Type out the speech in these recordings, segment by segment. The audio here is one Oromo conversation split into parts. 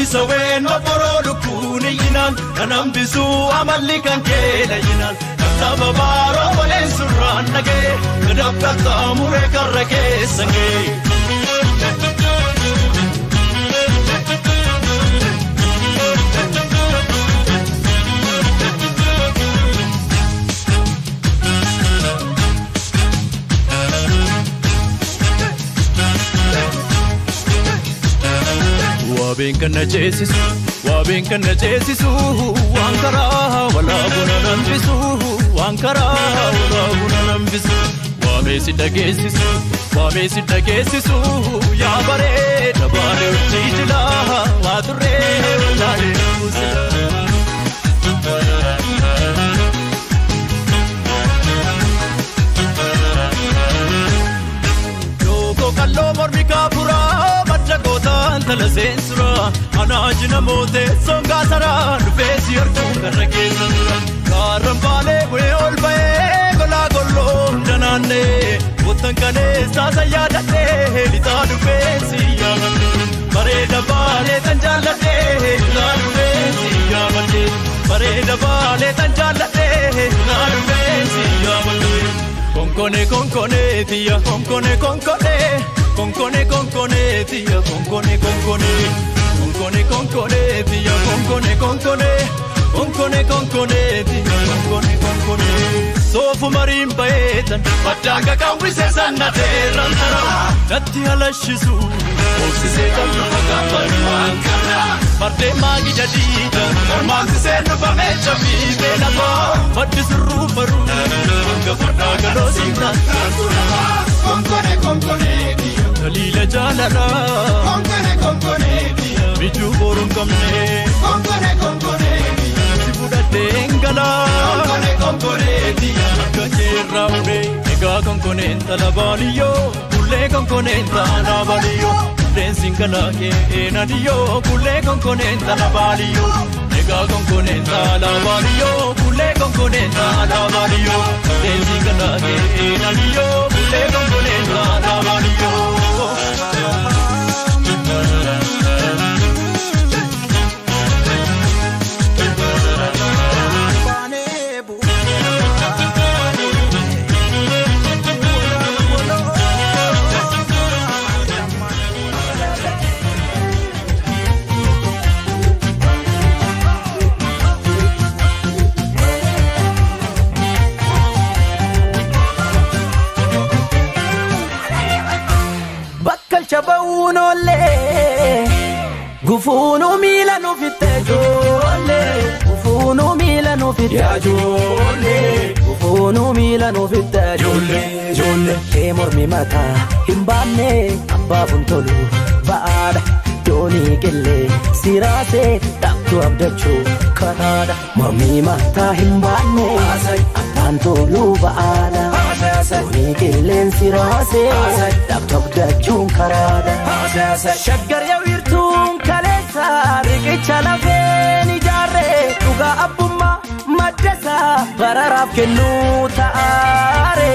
Sawen maporo kuni yinan kanam bisu amalli kan kela yinan taba baro walen surran nage kadab tamure karake sange Wabin kan najesisu wankara wala guna nambisu wankara wala guna nambisu wamesi dagesisu ya bare dabare uchijila wadure wallahi Yoko kallo mormika pura Tala sensura anajna mote songa sara face your tunga rakesura karambale we all bae gola gollo janane utan kane sasa yadate lita du face yamane pareda bale tanjalate lita du face yamane pareda bale tanjalate lita du face yamane konkone tia konkone Konkone tia konkone tia konkone tia konkone sofu marimba etan patanga kawise sanna terantara natti halashisu oksise tanna pakapani wankara parte magi jadida ormansi senu pamecha vivela ma madisru paru gafata galosinta konkone Kalila jalala konkone dia biju borum kamne konkone dia sibuda tengala konkone dia kajera ude ega konkone talabaliyo kulle konkone talabaliyo dancing kala ke enadiyo kulle konkone talabaliyo ega konkone talabaliyo kulle konkone talabaliyo dancing kala ke enadiyo kulle konkone talabaliyo Gufunu milano fitte jolle Gufunu milano fitte jolle Gufunu milano fitte jolle Ke mormi mata himbane abba funtolu baada doni kelle sirase taktu abdachu kanada mormi mata himbane abban tolu baada doni kelle sirase taktu abdachu kanada shaggar ya wirtun kalesa riqicha lafeni jarre tuga abbumma maddasa bararaf kennu taare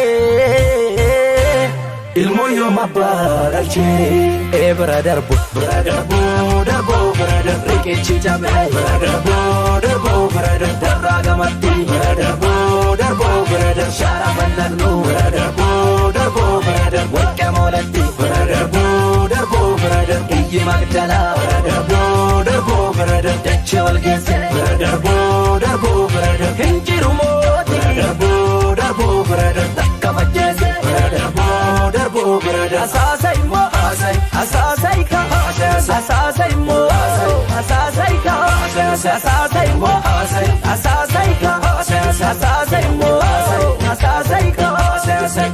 ilmo yoma baralche brother riqichi jabe brother daragamatti brother sharaballu brother wakamolatti brother Iji magdala brother Dachewal gese brother Hinjiru moti brother Takka majese brother Asasai mo asasai ka asasai mo asasai ka asasai mo asasai ka asasai mo asasai ka asasai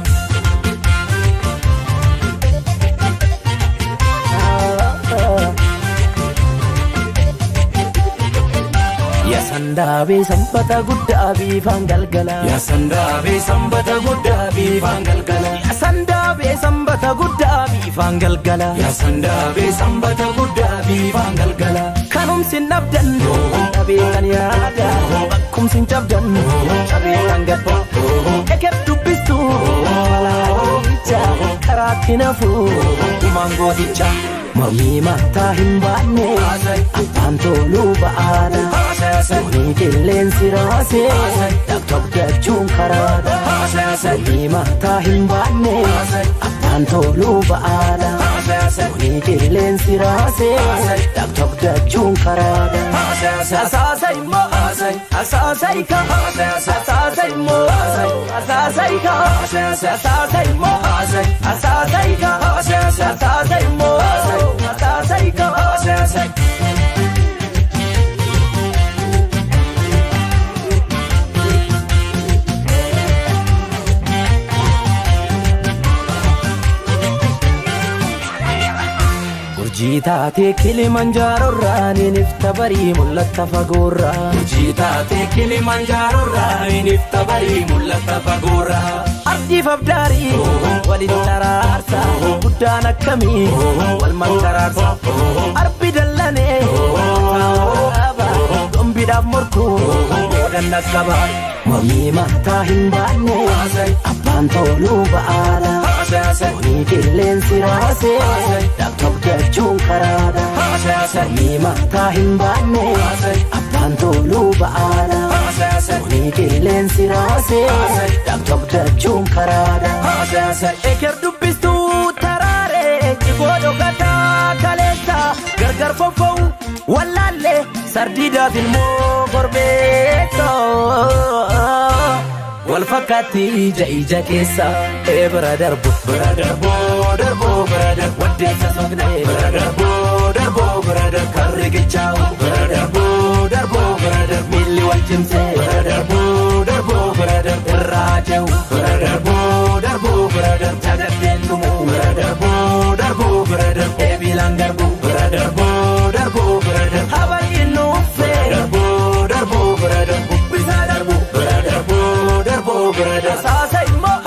Sandabe sambata gudda bifan galgala ya sandabe sambata gudda bifan galgala ya sandabe sambata gudda bifan galgala ya sandabe sambata gudda bifan galgala kanum sinabdan tabe kan yaada kum sinjabdan tabe kan gadbo ekep dubistu wala dicha karatina fu mango dicha Mami mata himbane siraase Daktok dachuun karaada Walii mataa hin baanne Abbaan toluu ba'aadha Walii qilleensi raase Daktok dachuun karaada Asaasa immoo Asaasa ika Asaasa immoo Asaasa ika Asaasa immoo Asaasa ika Asaasa immoo Asaasa ika Urjiitaatee Kilimanjaarorraa nifta barii mul'ata fagoorraa Urjiitaatee Kilimanjaarorraa nifta barii mul'ata fagoorraa Ardiif abdaarii waliin taraarsa guddaan akkamii wal mankaraarsa Arbi dallanee taa'uudhaaba gombiidhaaf morkuu godhan dhaqqaba Mormii mataa hin baanne Abbaan toluu ba'aadha Walii qilleensi raase Daktok dachuun karaada Mormii mataa hin baanne Abbaan toluu ba'aadha Walii qilleensi raase Daktok dachuun karaada Eker dubbistuu taraaree Jigoo dhokataa kaleessa Gargar fofa'u wallaallee sardiidaaf ilmoo korbeessa Wal fakkaatti ija keessa bira darbu bira darbu bira darbu waddeessa soqnee bira darbu bira darbu karri gichaa'u bira darbu bira darbu milli wal cimsee bira darbu bira darbu irraa jehu bira darbu bira darbu jagaddeen dhumu bira darbu bira darbu eebilaan garbu bira darbu bira darbu habaayyin nuuffee darbu bira darbu bisaa darbu bira darbu Asaasa immoo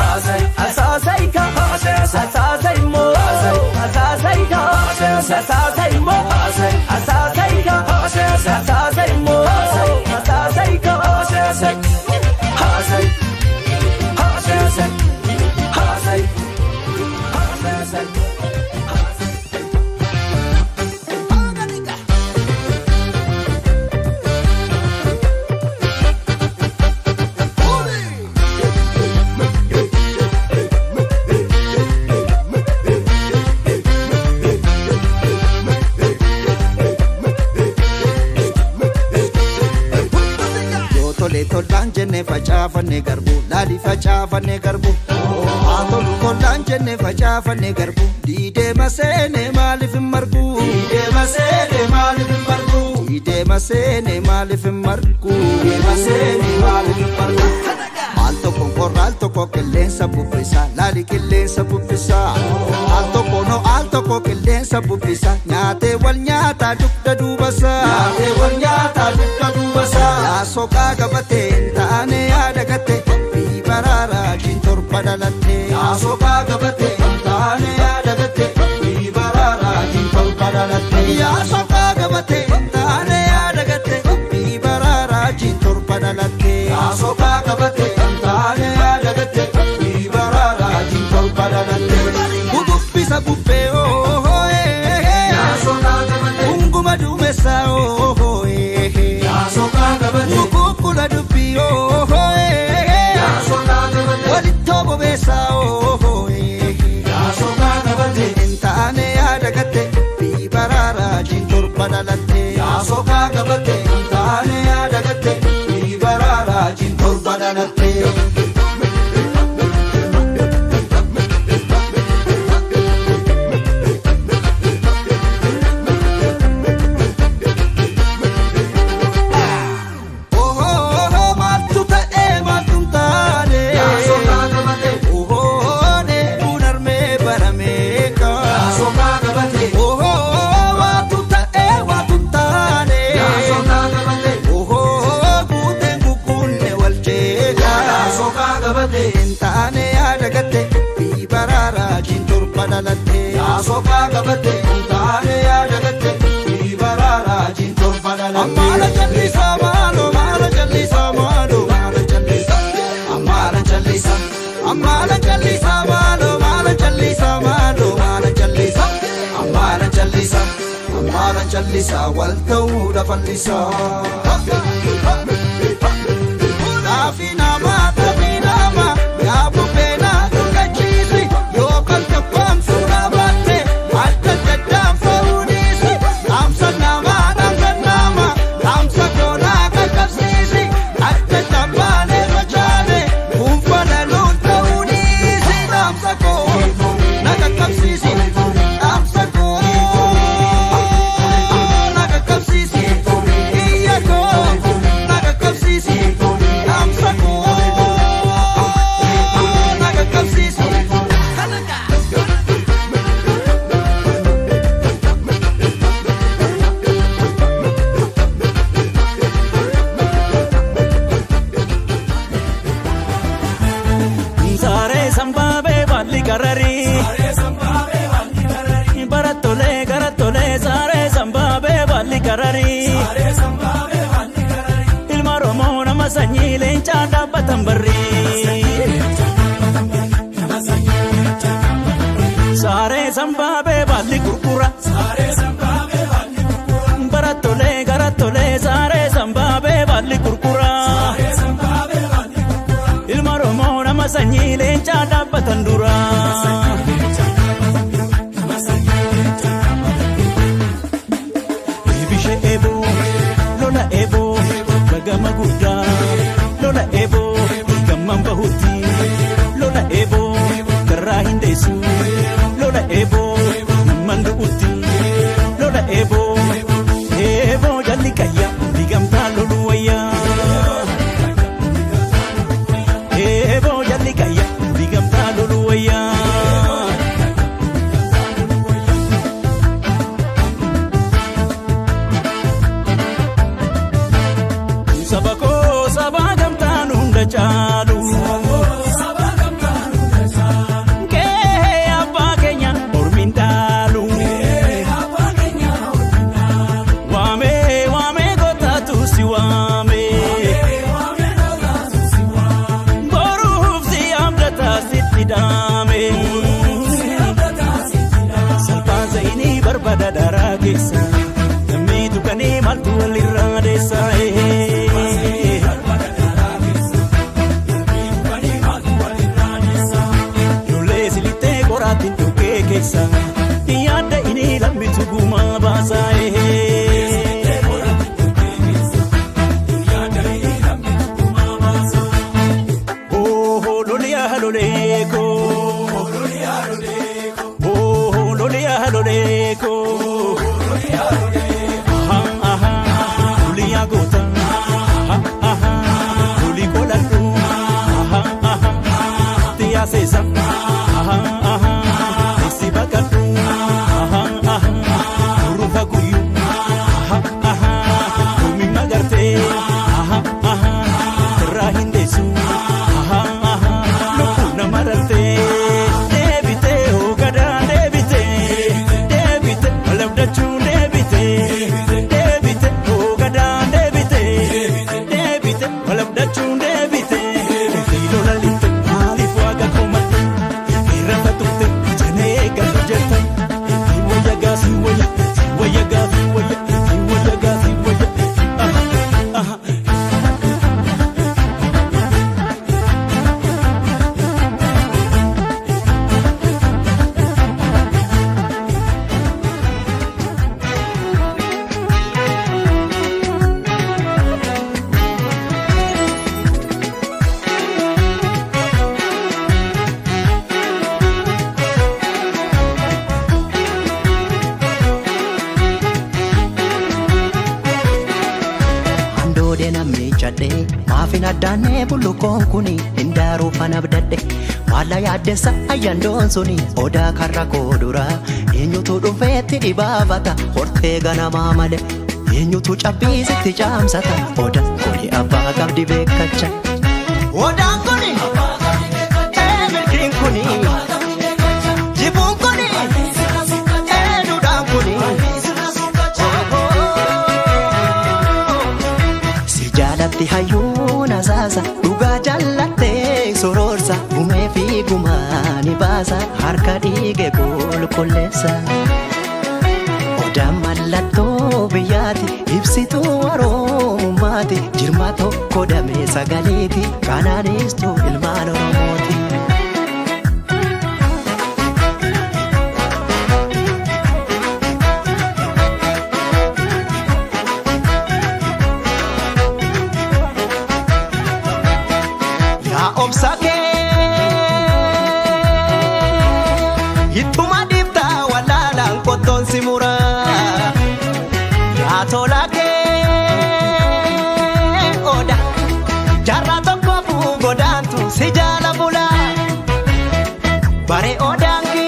Asaasa ika Asaasa immoo Asaasa ika Asaasa immoo Asaasa ika Asaasa immoo Asaasa ika Tollaan jenne facaafanne garbu laali facaafanne garbu Atolu tollaan jenne facaafanne garbu Diidee maseene maaliif hin margu Diidee maseene maaliif hin margu Diidee maseene maaliif hin margu Diidee maseene maaliif hin margu Al tokko korra al tokko qilleensa bubbisa laali qilleensa bubbisa Al tokko no al tokko qilleensa bubbisa Nyaatee wal nyaata dugda duubasa Nyaatee wal nyaata dugda duubasa Soqaa gabateen taane yaada gatte Bii baraaraa jintorba dhalatte Soqaa gabateen taane yaada gatte Bii baraaraa jintorba dhalatte Soqaa gabateen taane yaada gatte Bii baraaraa jintorba dhalatte Soqaa gabateen taane yaada gatte Bii baraaraa jintorba dhalatte Bububbisa bubbee Unguma duumessa Mukukula dubbi Walittobo besa Intaane yaada gatte Bii baraaraa jintorba dhalatte Soqaa gabatte intaane yaada gatte Bii baraaraa jintorba dhalatte Intaane yaada gatte Bii baraaraa jintorba dhalatte Soqaa gabatte intaane yaada gatte Bii baraaraa jintorba dhalatte Ammaala jallisaa maaloo maala jallisaa maaloo maala jallisaa Ammaala jallisaa Ammaala jallisaa maaloo maala jallisaa maaloo maala jallisaa Ammaala jallisaa Ammaala jallisaa wal ta'uu dafallisaa Maafin addaanee bullukoon kuni hindaaruu fanabdadhe maalla yaaddessa ayyandoon suni odaa karra koodura eenyutu dhufeetti dhibaafata hortee ganamaa male eenyutu cabbiisitti caamsata odaa kuni abbaa qabdi beekacha odaan kuni milkiin kuni jibuun kuni duudhaan kuni si jaalatti hayyuun asaasa dhugaa jallattee sororsa gumee fi gumaani baasa harka dhiige qulqulleessa odaan mallattoo biyyaati ibsituu waroomaa uumaati jirma tokko damee sagaleeti kanaanistuu ilmaan Oromooti. Yaa obsakee ittuma dibdaa walaalaan qottoon si muraa yaa tolakee. Si jala bula bare odangi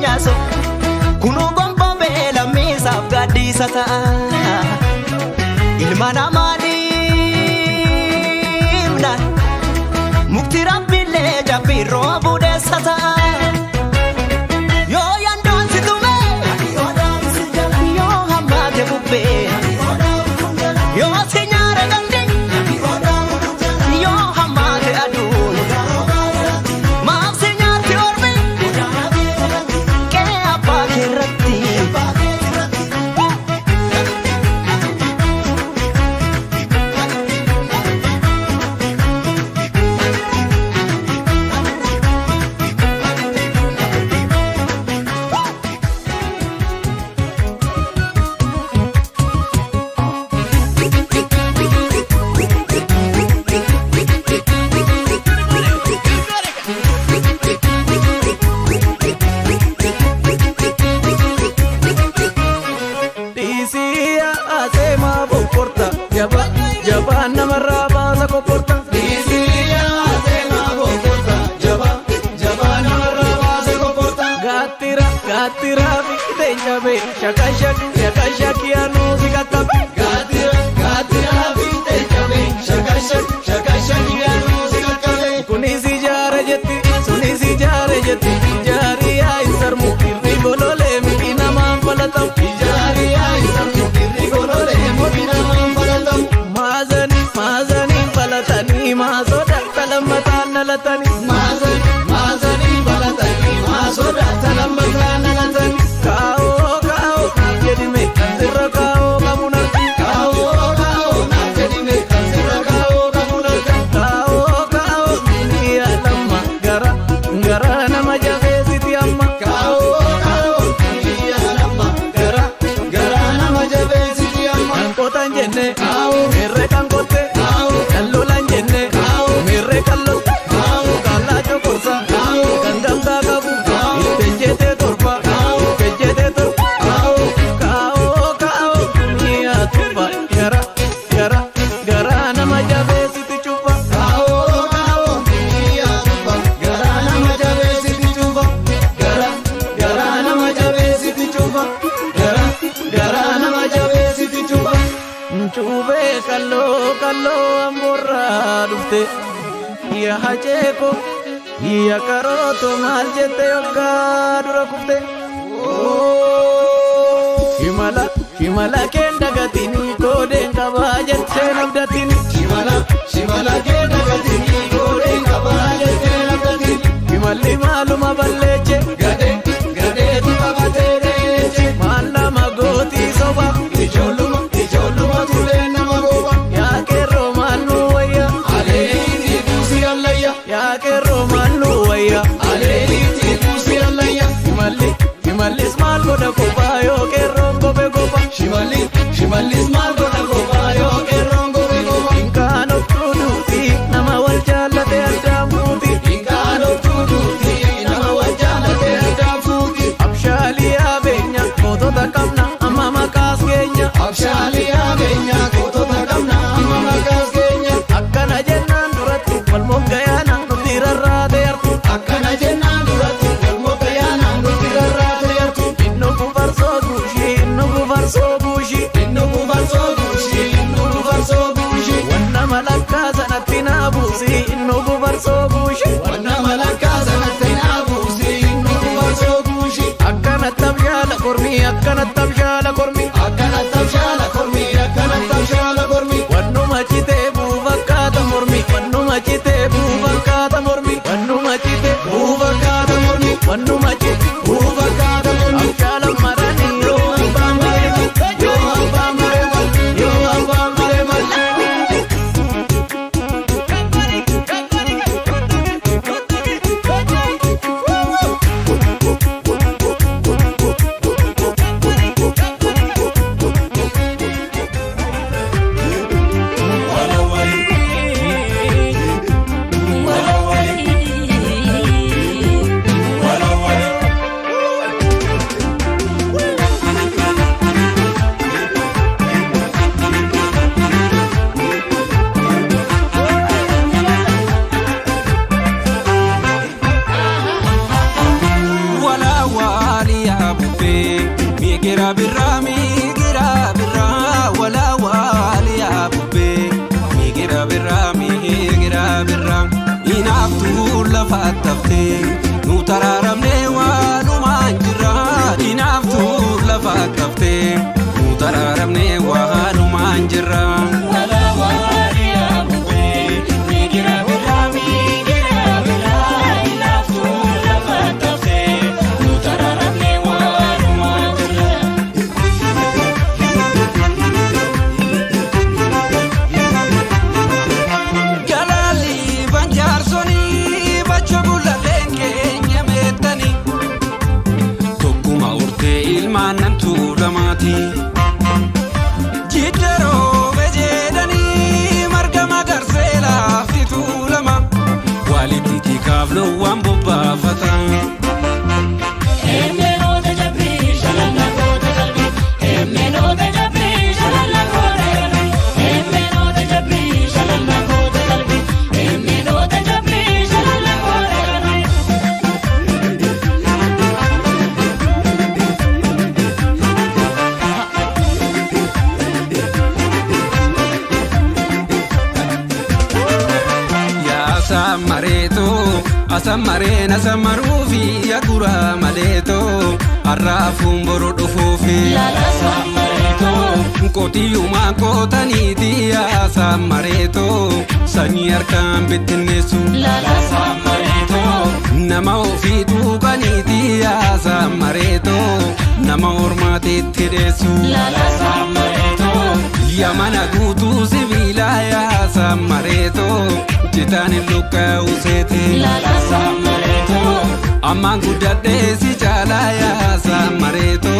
nyaso kunu gombo bela misa gadi sata ilmana mali na mukti rabbile jabiro bude sata yo yandon situme yo hamate bube yo signare gandi Jabana maraba sa koporta Disiya tema koporta Jabana maraba sa koporta Gatira vide jabe Shaka shaki anu sikatapi Gatira vide jabe Shaka shaki anu sikatapi Kuni si jare jeti Jariya isar mukirri golole Mikina mampalatam Jariya isar mukirri golole Mikina mampalatam Mazani balatani masoda talamatan nalatani Mazani balatani masoda talamatan nalatani Kao jedime sirra kao kamunarti Kao jedime sirra kao kamunarti Kao niya lamma gara nama jabe siti amma Kao niya lamma gara nama jabe siti amma Angkotan jenne merre kankote kallolan jenne merre kallote kala chokosa kandamda kabu itejete torpa kao niya tuba gara nama jabe siti chupa kao niya tuba gara nama jabe siti chupa gara nama jabe siti chupa gara nama jabe siti chupa Chube kallo amborra dufte ya hacheko ya karoto mal jete yoga dura kufte Shimala kenda gatini koden kabajet senabdatini Shimala kenda gatini koden kabajet senabdatini Shimali maluma balleche gade tu kabatereche Mala magoti soba Ijoluma tulena magoba Ya ke romanu waya Aleli tusi alaya Ya ke romanu waya Aleli tusi alaya Shimali small goda koba yo ke rongo be goba Shimali small goda koba yo ke rongo be goba Inkano tuduti nama wal jalate adamuti Inkano tuduti nama wal jalate adamuti Abshali abenya koto takamna amma makas genya Abshali abenya koto takamna amma makas genya Akkana jennan duratu walmog gayana nutirarra deyartu Akkana jennan duratu walmog gayana nutirarra deyartu Inno kufarso gushi Wanna malakka zanatina busi Inno kufarso gushi Wanna malakka zanatina busi Inno kufarso gushi Akkana tabshala kormi Akkana tabshala kormi Wannu machite buvakata mormi Wannu machite buvakata mormi Wannu machite buvakata mormi Wannu machite buvakata mormi Abshala marani yo abamurema kaftee nu taraaramne waanumaan jirra inaaftu lafa kaftee nu taraaramne waanumaan jirra. Jidaro bejedani marga magarsela fitulama waliti tikavlo wambo bafata emeno de jabri shalala kota kalbi emeno de jabri shalala kota kalbi emeno de jabri shalala kota kalbi emeno de jabri shalala kota kalbi. Asamarena samarufi yagura maleto arrafun borodo fofi la la samareto kotiyuma kotaniti asamareto sanyar kan bitnesu la la samareto nama ofitu kaniti asamareto nama ormati tidesu la la samareto yamana gutu sivila ya samareto Jitani luka usete la la samareto amangu dade si chala ya samareto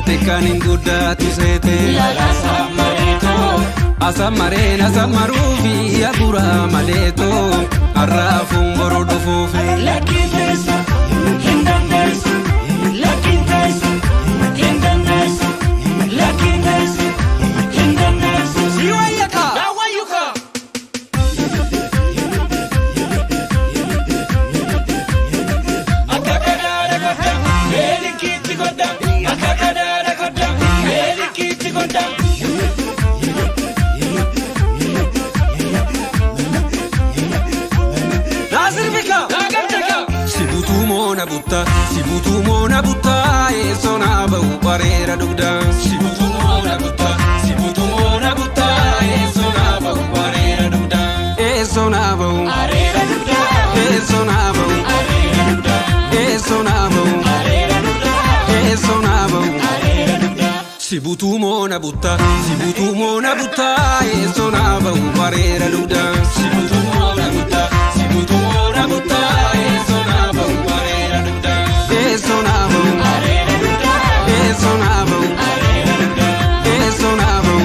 tekani ngudatu sete la la samareto asamarena samarufi agura maleto arrafu ngorodo fofe lucky face hindan face lucky face hindan face lucky face hindan face siwayaka dawayuka. Sibutu mona butta esona bau barera dugda sibutu mona butta esona bau barera dugda esona bau barera dugda esona bau barera dugda esona bau barera dugda esona bau barera dugda sibutu mona butta esona bau barera dugda sibutu mona butta esona bau barera dugda esonabo esonabo esonabo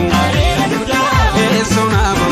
esonabo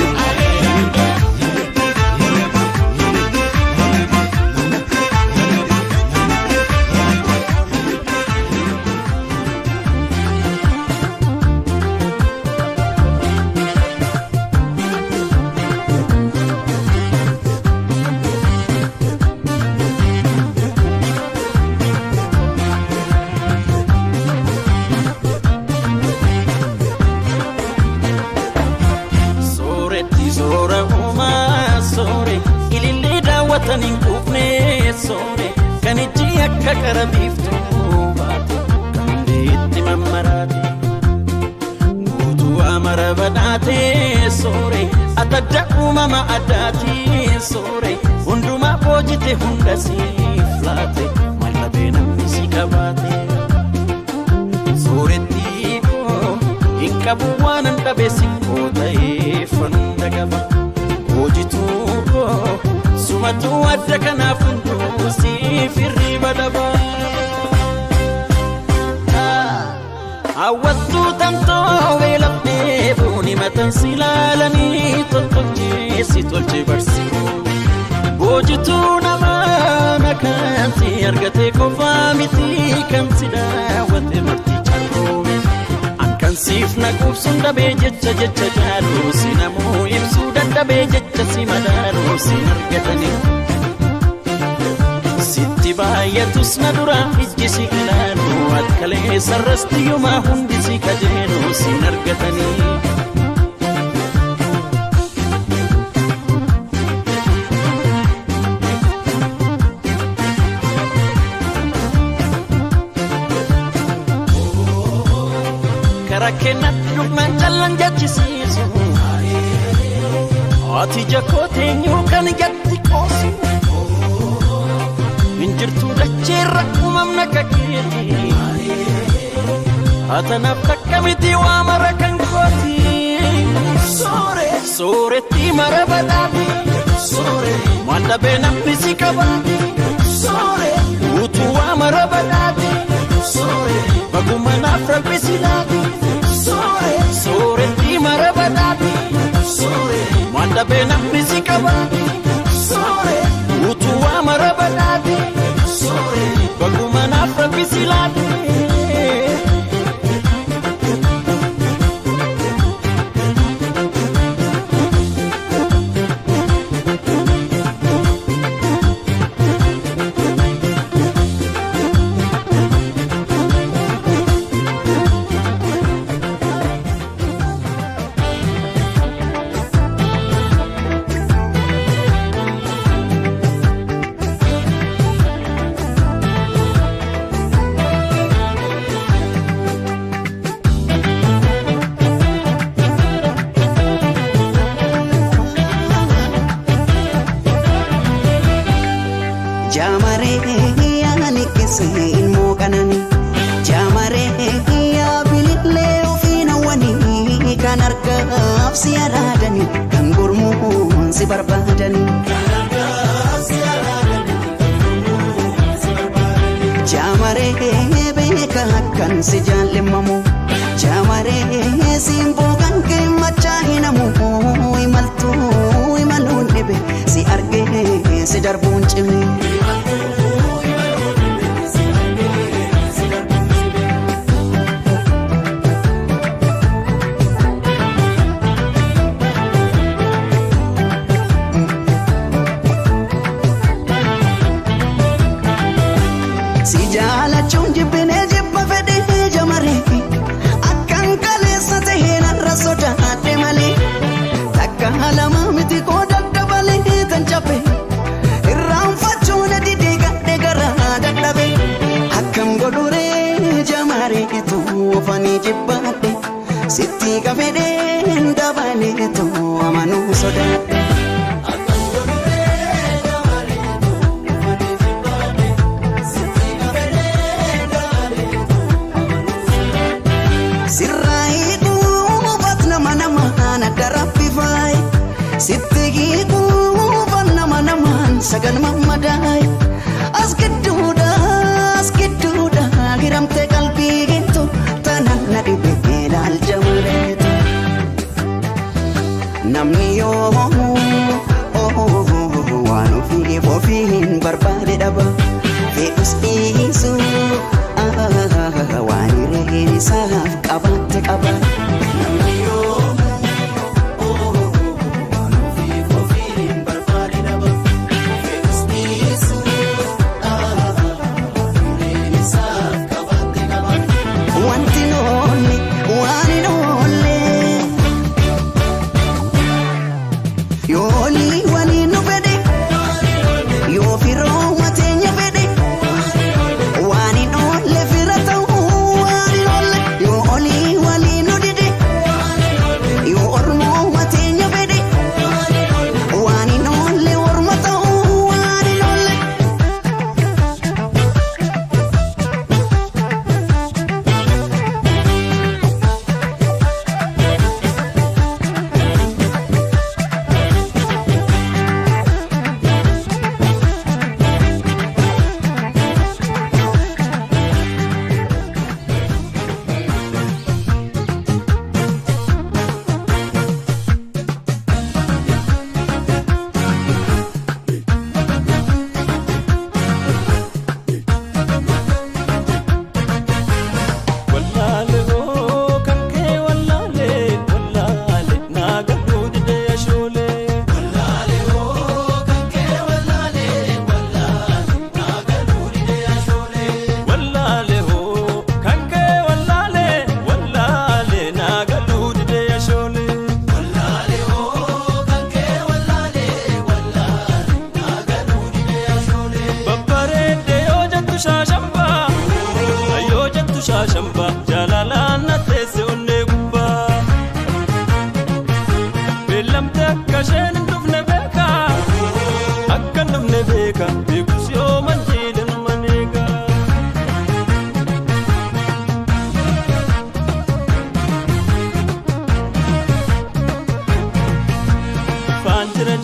Kakarabiiftu baatu kandeetti mammaraate guutuu amara badhaatee soore atadda uumama addaatee soore hundumaa boojite hunda siif laate mallabee namni si qabaate sooretti hin qabu waanan dhabe sikkoo ta'ee fanda qaba hoojituu sumatu adda kanaaf hunduu siif hirriba dhaba. Awwattuu tamtoo weelafnee buuni matan silaalanii toltolcheessi tolche barsiifuu hoojituu namaa nakansi argatee qofaa miti kamsi daawwate marti charroome ankansiif naquubsuun dhabee jecha jaaluu si namuu ibsuu dadhabee jecha si madaaluu si argatanii sitti baay'atus na dura ijji si ilaaluu akkalee sarrasti yumaa hundi si kajeeluu si argatanii. kenna duknan jallan jachisiisu ati jakoote nyukan jatti koosu injirtu dacheerra umamna kakkeeti atanaaf takkamiti waa mara kan kooti sooretti mara badhaati wanta beenamni si qabaati utuu waa mara badhaati baguma naaf rabbi si laati sooretti mara badhaati wanta beenamni si qabaati utuu waa mara badhaati baguma naaf rabbi si laati siyaradani kan gurmuun si barbadani jamare beka kan si jallimamu jamare simbogan ke machahinamu imaltu imalun debe si arge si darbun chimi fani jibbate sitti gafede ndabale to amanu sodate sirrai tu batna mana mana darapi vai sitti tu batna mana man sagan mamadai askeduda giramte kalbi gitu nadi belal jamaretu namni yo wanu fi fofin barbade daba fe usisu wani rehni saf qabat qabat namni yo wanu fi fofin barbade daba fe usisu rehni saf qabat qabat wanti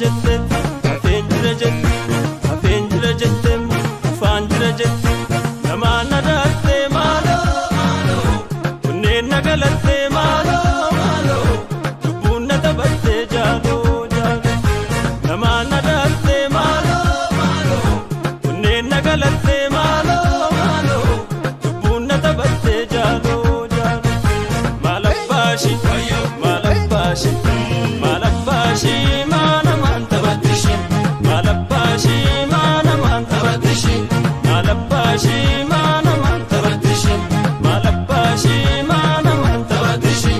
jette afeen jira jette afeen jira jette afaan jira jette namaan nadaarte maaloo maaloo kunneen nagalatte maaloo maaloo lubbuun na taphatte jaaloo jaaloo namaan nadaarte maaloo maaloo kunneen nagalatte maaloo maaloo lubbuun na taphatte jaaloo jaaloo malabbashi malabbashi malabbashi mana manta batishi malabbashi mana manta batishi malabbashi mana manta batishi malabbashi mana manta batishi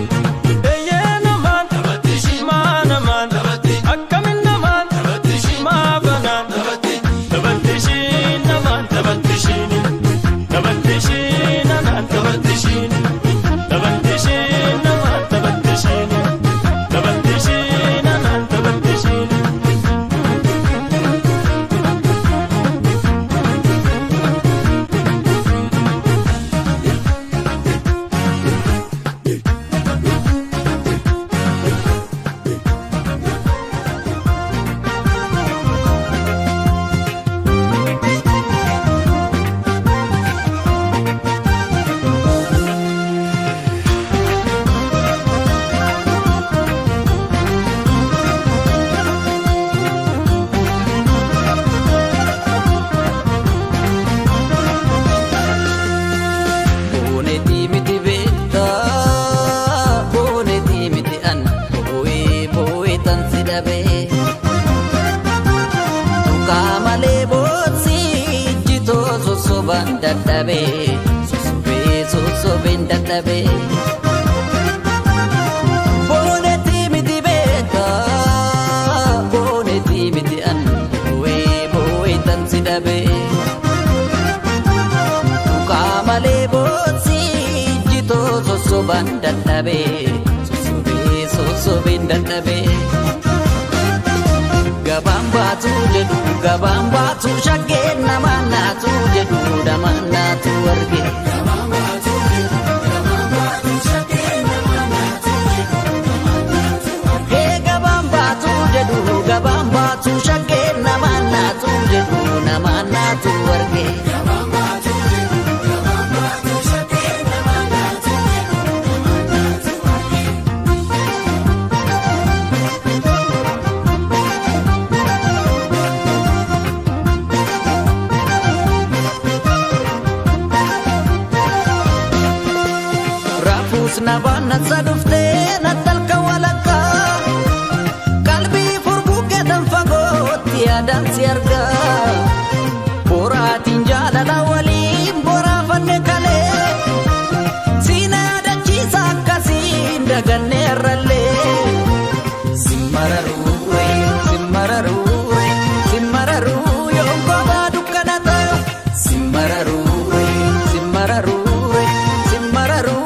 eyena manta batishi mana manta batishi akkamina manta batishi ma banan batishi na manta batishi na batishi na manta batishi na batishi na manta batishi na batishi na manta batishi Daddabe, sosobin daddabe. Boneti miti beta, boneti miti an, boe tan sidabe. Kamale botsi, jito sosoban daddabe, sosobin daddabe. Gabaan baatu shakkee namaan naatu jedhu namaan naatu arge. Gabaan baatu shakkee namaan naatu jedhu namaan naatu arge. Gabaan baatu jedhu gabaan baatu shakkee namaan naatu jedhu namaan naatu arge. Gabaan baatu jedhu gabaan baatu shakkee namaan naatu jedhu namaan naatu arge. Nabana sadufte natalka walaka kalbi furbuke dan fagoti adan siarga boratin jalala walim bora fanne kale sina da chisa kasin daganne ralle simararu simararu simararu yo goba dukanata simararu simararu simararu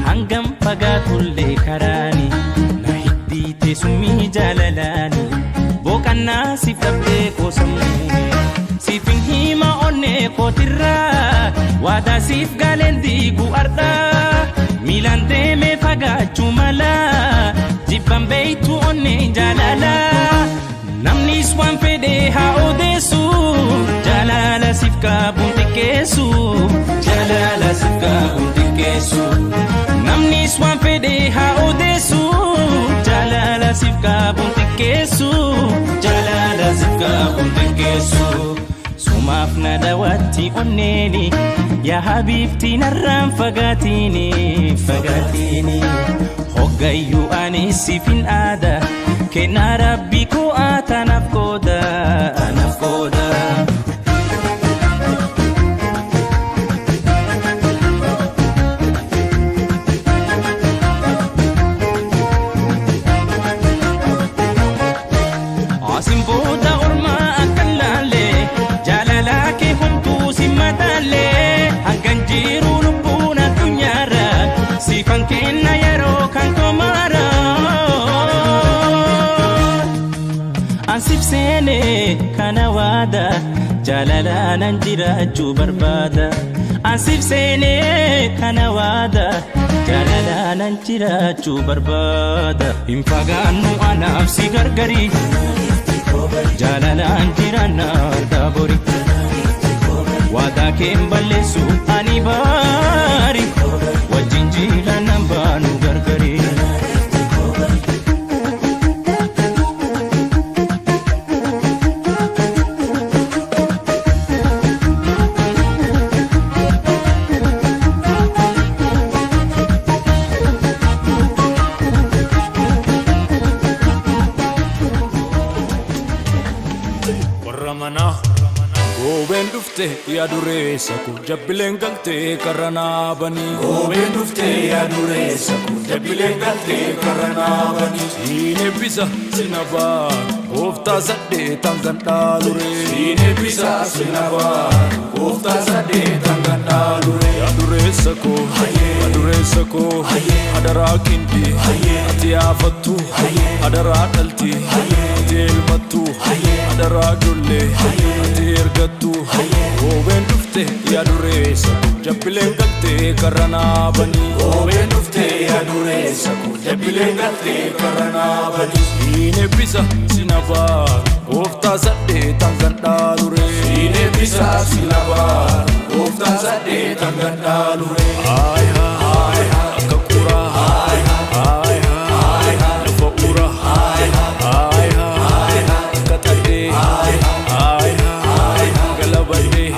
hangam fagaatullee karaani na hiddiite summii jaalalaani boqannaa siif dhabdee koosammuuni siifin hima onnee kootirraa waadaa siif gaaleen diigu ardhaa miilaan deemee fagaachuu mala jibban beeytu onnee jaalalaa namnis waan fedhee haa odeessu jaalala siif qaabuun xiqqeessu jaalala siif qaabuun xiqqeessu namnis waan fedhee haa odeessu jaalala siif qaabuun xiqqeessu jaalala siif qaabuun xiqqeessu. maaf na dawatti onneeni yaa habiibti narraan fagaatini hoggayyuu ani sifin aada kennaa rabbi koo atanaaf qooda Sibsene kana wada jalala nanjiraju barbada Sibsene kana wada jalala nanjiraju barbada Infaganu anafsi gargari jalala anjirana dabori wada kembalesu anibari wajinjila nambanu gargari ya duresa ku jabbileen galtee karranaa banii goobeen dhuftee ya duresa ku jabbileen galtee karranaa banii siin eebbisa sinabaa gooftaa saddeetan gandhaa duree siin eebbisa sinabaa gooftaa saddeetan gandhaa duree ya duresa koo adaraa qindi ati yaafattu adaraa dhalti ati elmattu adaraa ijoollee ati ergattu goobeen dhufte yaa dureessa jabbileen galtee karranaa banii goobeen dhufte yaa dureessa jabbileen galtee karranaa banii siin eebbisa sinabaa gooftaa saddeetan gandhaa duree siin eebbisa sinabaa gooftaa saddeetan gandhaa duree akka quraa lafa uraa akka taddee galabadee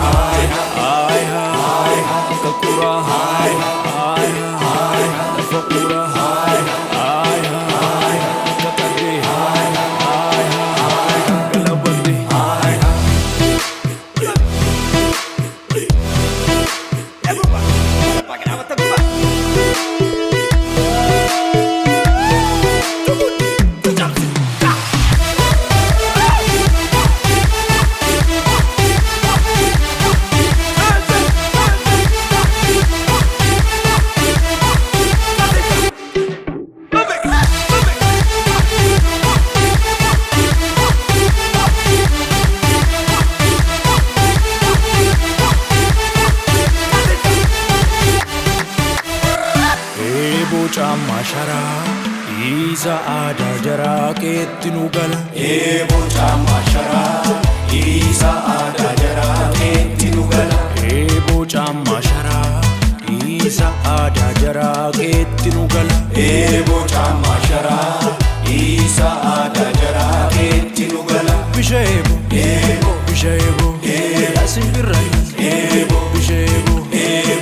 Isa ada jarak etinu gala Ebo chama shara Isa ada jarak etinu gala Ebo chama shara Isa ada jarak etinu gala Ebo chama shara Isa ada jarak etinu gala Bishebo Bishebo Asimbirra Ebo Bishebo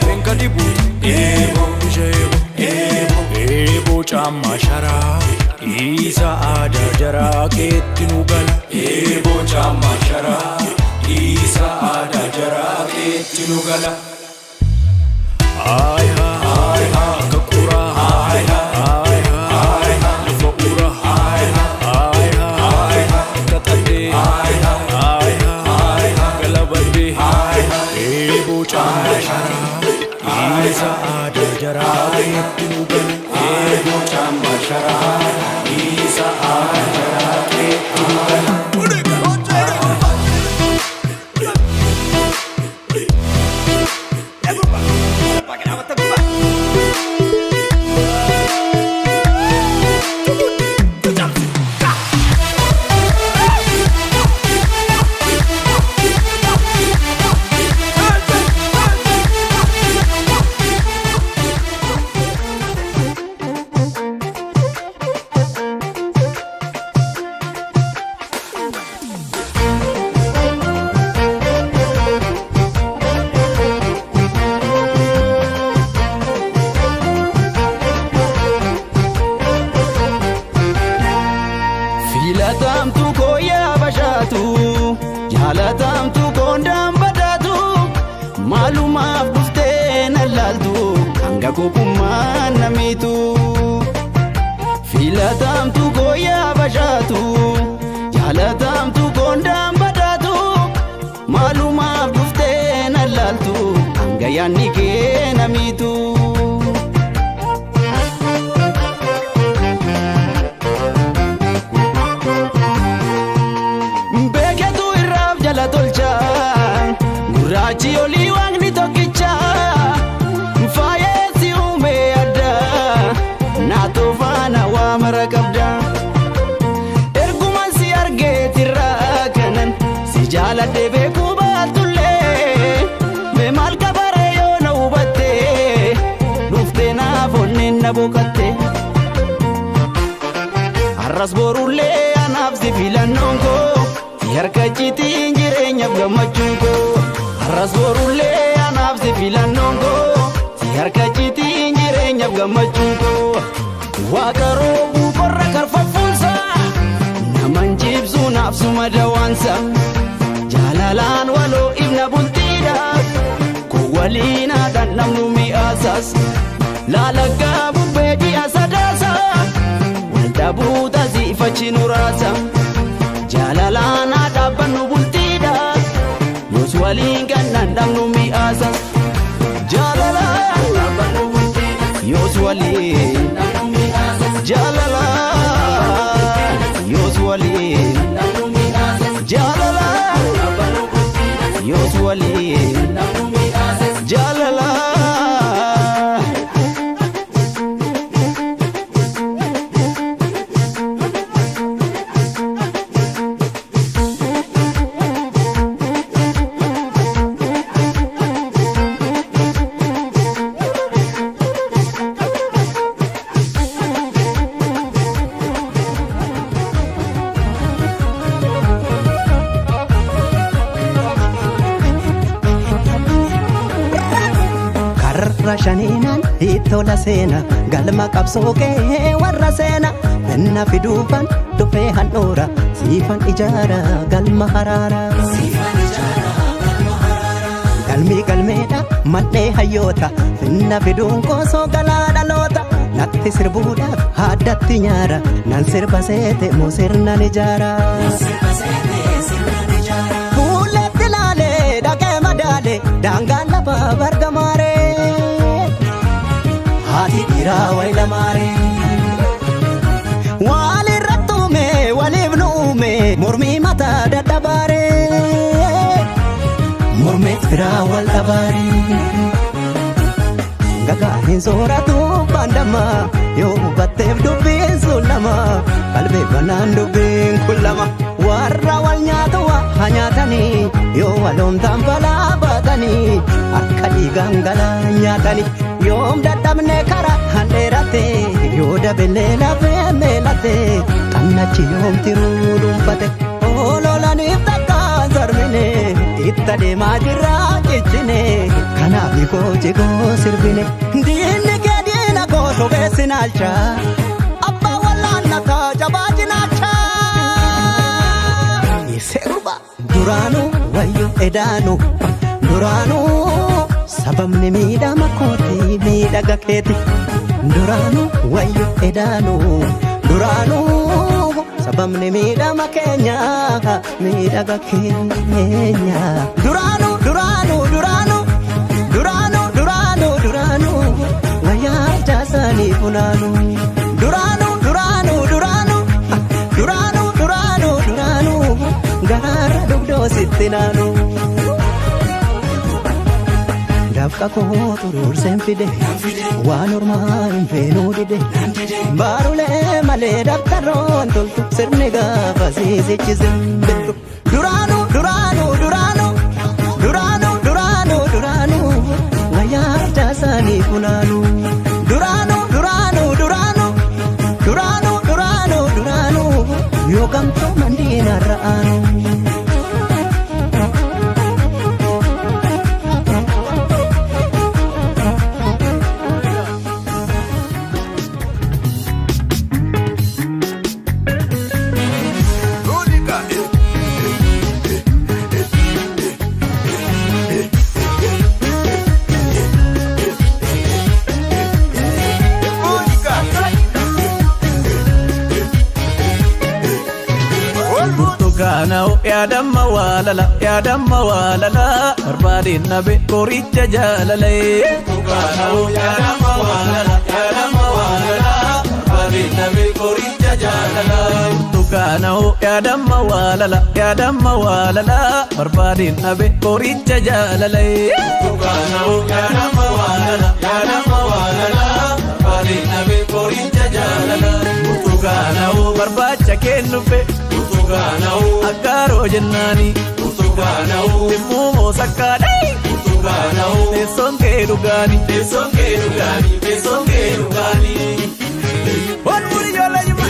Benkadibu Ebo Bishebo Ebo chama shara Isa ada jarak etinu gala Ebo chama shara Isa ada jarak etinu gala kakura lafa ura katade galabade Ebo chama shara Isa ada jarak etinu gala Ebo chama shara Isa ada jarak etinu gala maalumaaf dhuftee na laaltu hanga kopummaan namitu filatamtu gooyaa bashaatu jaalatamtu koondaan badhaatu maalumaaf dhuftee na laaltu hanga yaanni kee namitu. Beeketu irraaf jala tolcha gurraachi olii waaqni tokkicha faayeessi uumee adda naatoo faana waa mara qabda erguman si argeetirraa kanan si jaaladhe beekuu baatullee mee maal kabare yoo na hubatte dhuftee naaf onneen na boqatte har'as borullee anaaf si filannoon koo si harka citiin jireenyaaf gammachuun koo har'as borullee anaaf si filannoon koo si harka citiin jireenyaaf gammachuun koo waaqa roobuu qorra karfaffuunsa naman jibsu naaf suma dawaansa jaalalaan waloo ibna bultiidha koo waliinaadhaan namnu mi'aasas laalaggaa bubbee ji'a sadaasa waldabuuta siifachi nuraasa jaalalaan dhaabbannu bultiidha yoos waliin gannan dhabnu mi'aasas jaalalaan dhaabbannu bultiidha yoos waliin dhabnu mi'aasas jaalalaan yoos waliin dhabnu mi'aasas jaalalaan dhaabbannu bultiidha yoos waliin dhabnu mi'aasas jaalalaan. Shaninan itola sena galma qabsoo kee warra seena enna fiduufan dhufee handhuura siifan ijaara galma haraara galmi galmeedha madhee hayyoota enna fiduun koosoo galaa dhaloota natti sirbuudhaaf haaddatti nyaara nan sirba seete moo sirnan ijaara fuulletti laalee dhaqee madaale daangaan lafa bargamaare haati dhiiraa wayla maaree walirratti uume waliif nu uume mormii mataa dadhabaaree mormeet firaa wal dhabaaree gagaa hin sooratu baandama yoo hubatteef dubbiin sun lama qalbeeffannaan dubbiin kun lama warra wal nyaatu haa nyaatanii yoo waloomtaan balaa baatanii akka dhiigaan galaa nyaatanii yoom dadhabne kara handheerate yoo dabellee lafee meelate qannachi yoom tiruu dhuunfate oololaniif takkaan sarmine itta deemaa jirraa cichine kanaaf koo jigoo sirbine diinni kee diina koo sobeessi naalcha abbaa wallaannataa jabaa jinaacha seeruba duraanuu wayyoo edaanuu duraanuu sababni miidhama kooti miidhaga keeti duraanuu wayyoo edaanuu duraanuu sababni miidhama keenya miidhaga keenya duraanuu duraanuu duraanuu duraanuu duraanuu duraanuu wayyaa jaasanii funaanuu duraanuu duraanuu duraanuu duraanuu duraanuu duraanuu garaara dugdoo sitti naanuu dafqa koo turuurseen fide waan ormaa hin feenuu dide baarulee malee dabtaroon toltu sirni gaafa siisichi simbirtu duraanuu duraanuu duraanuu duraanuu duraanuu duraanuu wayyaa jaasanii funaanuu duraanuu duraanuu duraanuu duraanuu duraanuu duraanuu yoo gamtoo mandiina ra'aanuu. Tukaana'u yaadamma waalala yaadamma waalala barbaadeen nabe qoricha jaalalee. Tukaana'u yaadamma waalala yaadamma waalala barbaadeen nabe qoricha jaalalee. Tukaana'u yaadamma waalala yaadamma waalala barbaadeen nabe qoricha jaalalee. Tukaana'u yaadamma waalala yaadamma waalala barbaadeen nabe qoricha jaalalee. Tukaana'u barbaacha kennufe. Tukaana'u akkaaroo jennaani. Tukaana'u dhimmuumoo sakkaadhee. Tukaana'u teessoon kee dhugaani. Teessoon kee dhugaani. Teessoon kee dhugaani. Waan muri ijoollee jimma.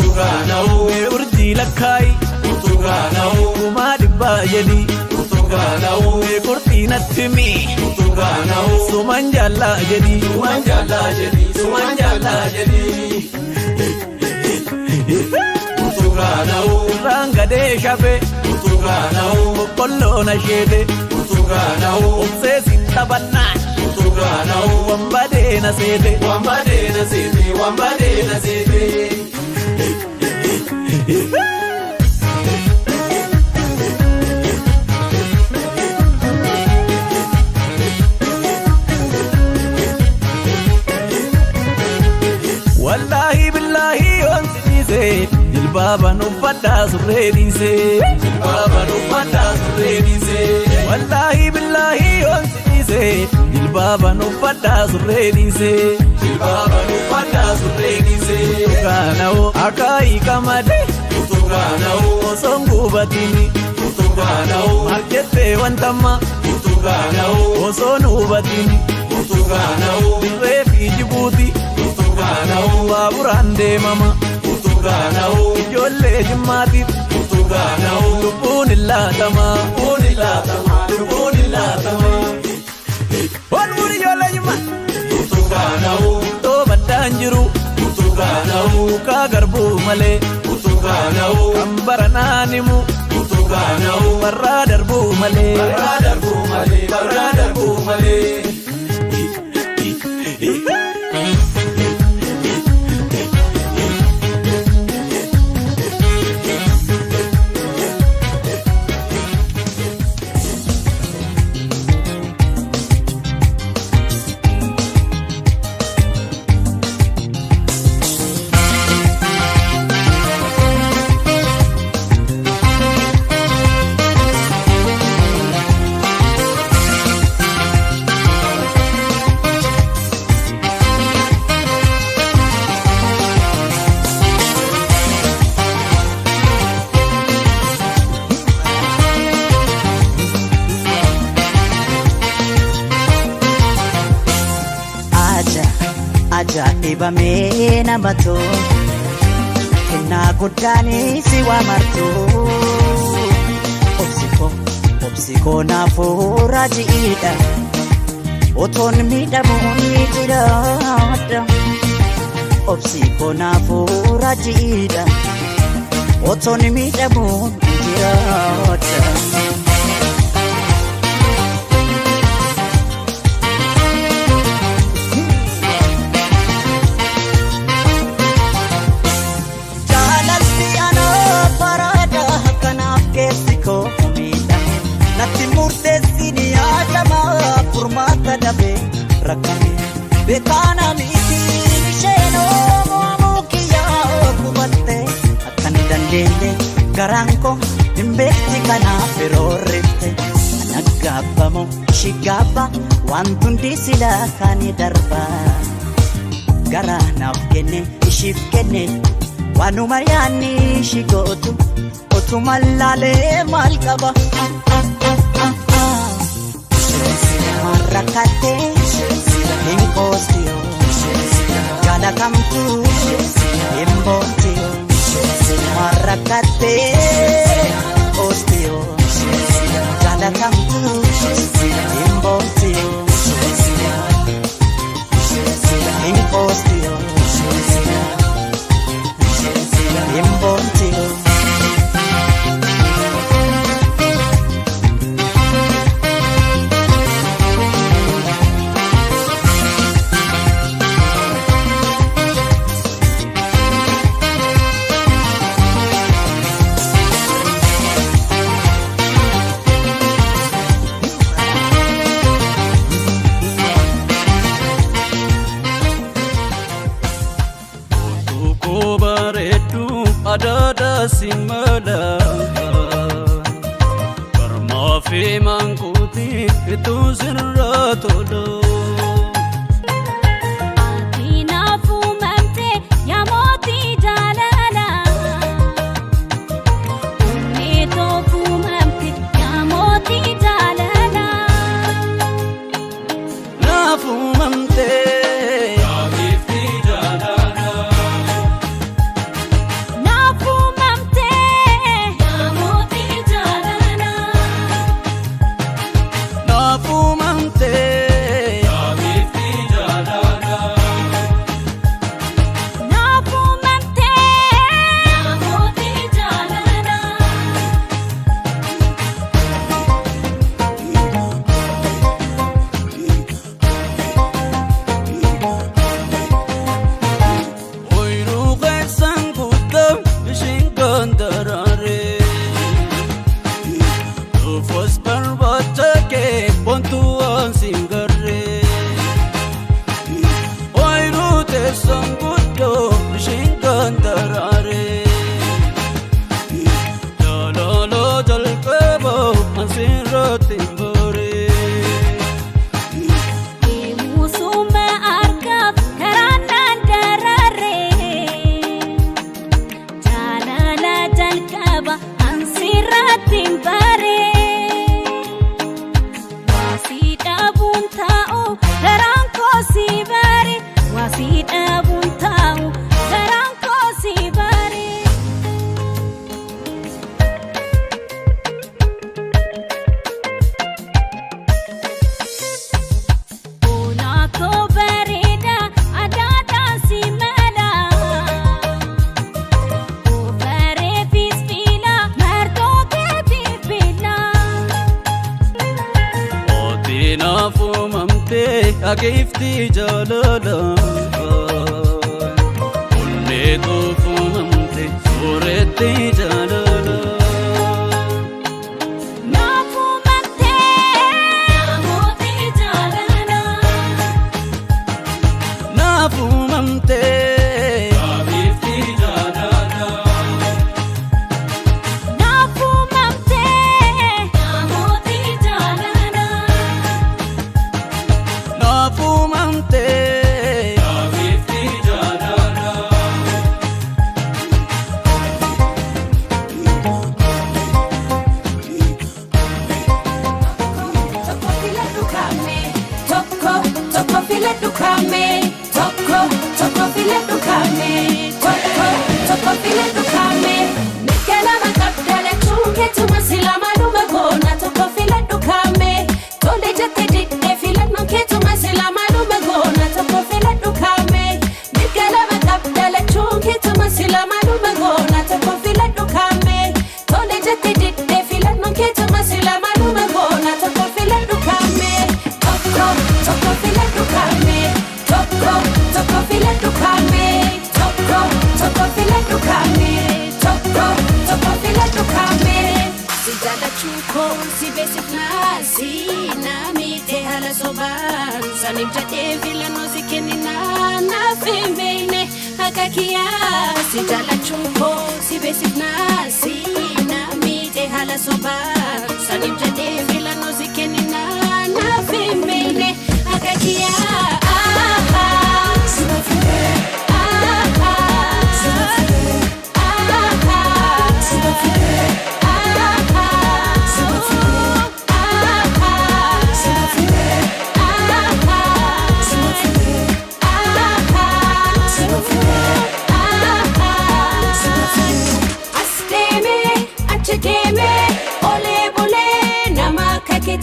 Tukaana'u mee urjii lakkaayi. Tukaana'u kumaa dhibbaa jedhi. Tukaana'u mee qurxii natti himi. Tukaana'u suman jaallaa jedhi. Suman jaallaa jedhi. Suman jaallaa jedhi. Tukaana'u rangadee shafe. Tukaana'u boqqolloo na sheete. Tukaana'u obseesin taphannaa. Tukaana'u wambadee na seete. Wambadee na seete. Wambadee na seete. Wallahi billahi onsi dhiise jilbaaban uffadhaa surree dhiise. Jilbaaban uffadhaa surree dhiise. Wallahi billahi onsi dhiise jilbaaban uffadhaa surree dhiise. Jilbaaban uffadhaa surree dhiise. Tukaana'u akaayii qamadee. Tukaana'u osoon gubatini. Tukaana'u marjettee wantamma. Tukaana'u osoon hubatini. Tukaana'u dirree fi Jibuuti. Tukaana'u baaburaan deemama. Tukaana'u ijoollee jimmaatiif. Tukaana'u lubbuun illaatama. Lubbuun illaatama. Lubbuun illaatama. Waan muri ijoollee jimma. Tukaana'u too baddaan jiru. Tukaana'u kaa garbuu malee. Tukaana'u kan baranaan himu. Tukaana'u barraa darbuu malee. Barraa darbuu malee. Barraa darbuu malee. Ajaa'ibamee nama tolu kennaa guddaanis si waamartu. Obsikoo naafuu raajiidha otoon miidhamuun ni jiraadha. Obsikoo naafuu raajiidha otoon miidhamuun ni jiraadha. Bekana miti sheno mukiya kubatte akan dandende garanko imbekti kana ferorrette nagabamo shigaba wantundi sila kani darba garana kenne ishifkenne wanu mariani shigotu otumalale malkaba marakate Impostio, Jala Kamtu, Impostio, Maracate, Ostio, Jala Kamtu, Impostio, Impostio, Impostio. simala karma fi mankuti itu sirratolo Agifti jalala ulle to funamte surete jalala na fumante amoti jalala na fumamte agifti jalala na fumante amoti jalala fumante agifti jalala Tocco file ducame Tocco file ducame Tocco file ducame Mikela makabdale chunke tumasila malume gona Tocco file ducame Tole jate dikde file manke tumasila malume gona Tocco file ducame Mikela makabdale chunke tumasila malume gona Tocco file ducame Tole jate dikde file manke tumasila malume gona Tocco file ducame Tocco file ducame Tocco file ducame Tocco file ducame Tocco file ducame Si jada chuko si basic nasi Nami te hala soban Sanim jade vila no zikeni na fembene Hakakia Si jada chuko si basic nasi Nami te hala soban Sanim jade vila no zikeni na fembene Hakakia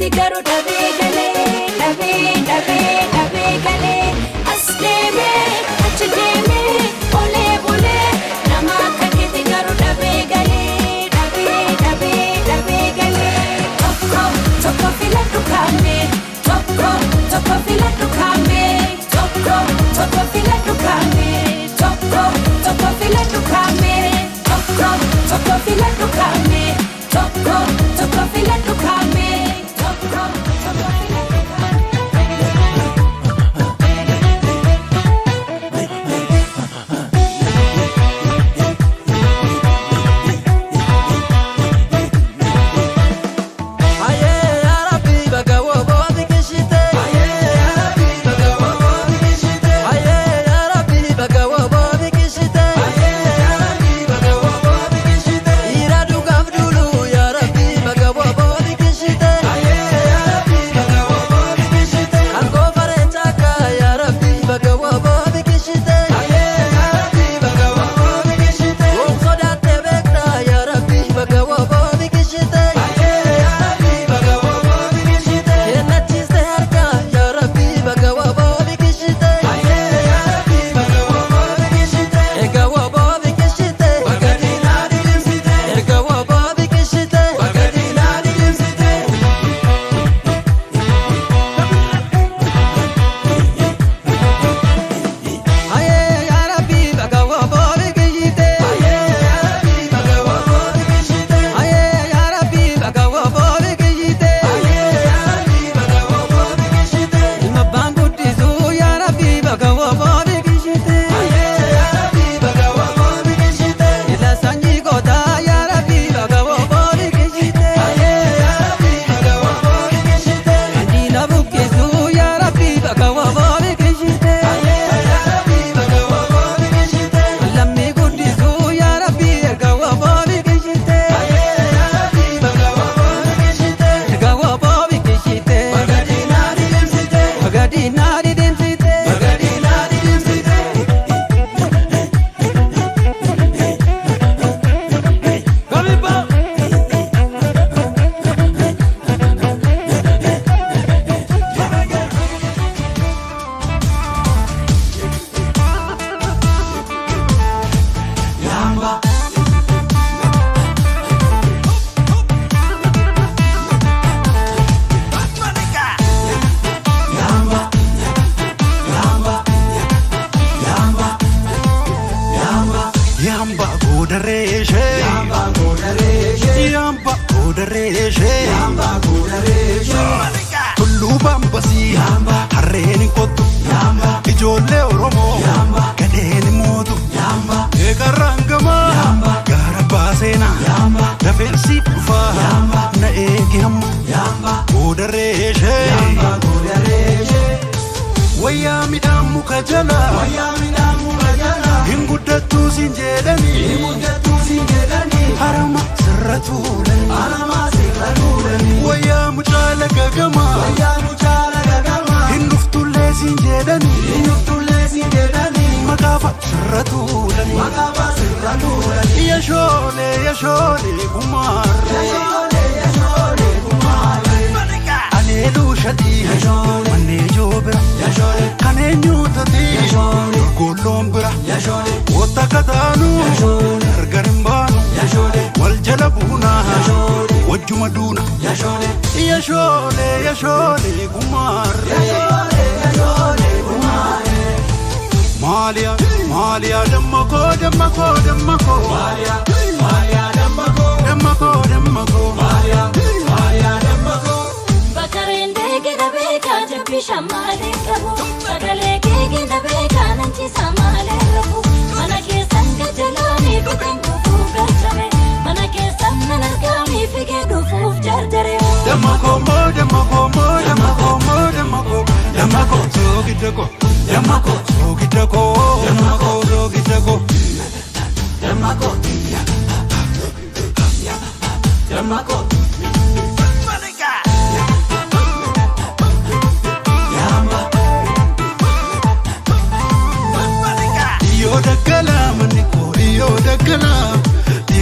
Garu dabe gale asleme achdeme ole bole nama kakete garu dabe gale Tocco file ducame Tocco file ducame Tocco file ducame Tocco file ducame Tocco file ducame Tocco file ducame wayyaa midhaan muka jala hin guddattuu siin jedhanii harama sirra tuulanii wayyaa mucaa laga gamaa hin dhuftullee siin jedhanii maqaafa sirra tuulanii yashoolee gumaarree aneeluu shadii mannee joobira kaneenyuutatii golloon bira wota kataanuu gargarin baanu wal jala buunaa wajjuma duuna yashoolee gumaarree Malia damako Bakarende gida beka jabbi shamale kabu Sagale gida beka nanchi samale rabu Mana kesan gajalani biden kufuf gachame Mana kesan nanargami fige dufuf jarjare Damako zogitako Yo dakala maniko yo dakala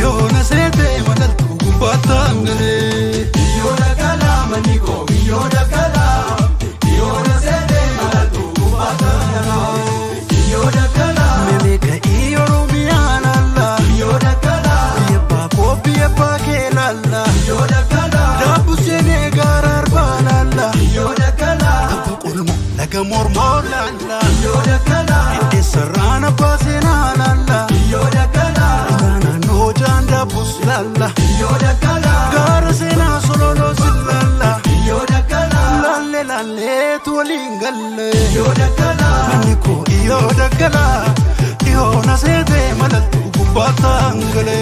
yo nasete manaltu gubatangale yo dakala maniko yo dakala yo nasete manaltu gubatangale yo dakala memeka iyo rubiana la yo dakala yepa kopi yepa kelala yo dakala dabu sene garar balala yo dakala kulmo laga mormolala yo dakala serrana pasena lalla yo dakala nana no janda buslalla yo dakala garsena solo lo sillalla yo dakala lalle tulingalle yo dakala maniko yo dakala yo nasete malaltu gubatangale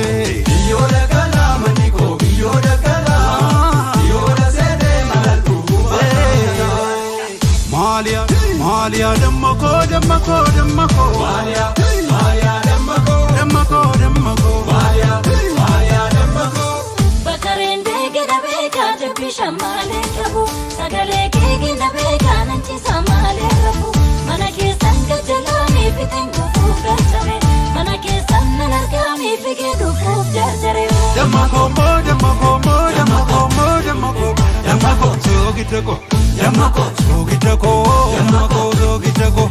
yo dakala maniko yo dakala yo nasete malaltu gubatangale Malia damako Malia damako Bakarende gida beka jabbi shamale kabu Sagale gida beka nanchi samale rabu Mana kesan gajalani biden kufuf gachame Mana kesan nanargami fige dufuf jarjare Damako zogitako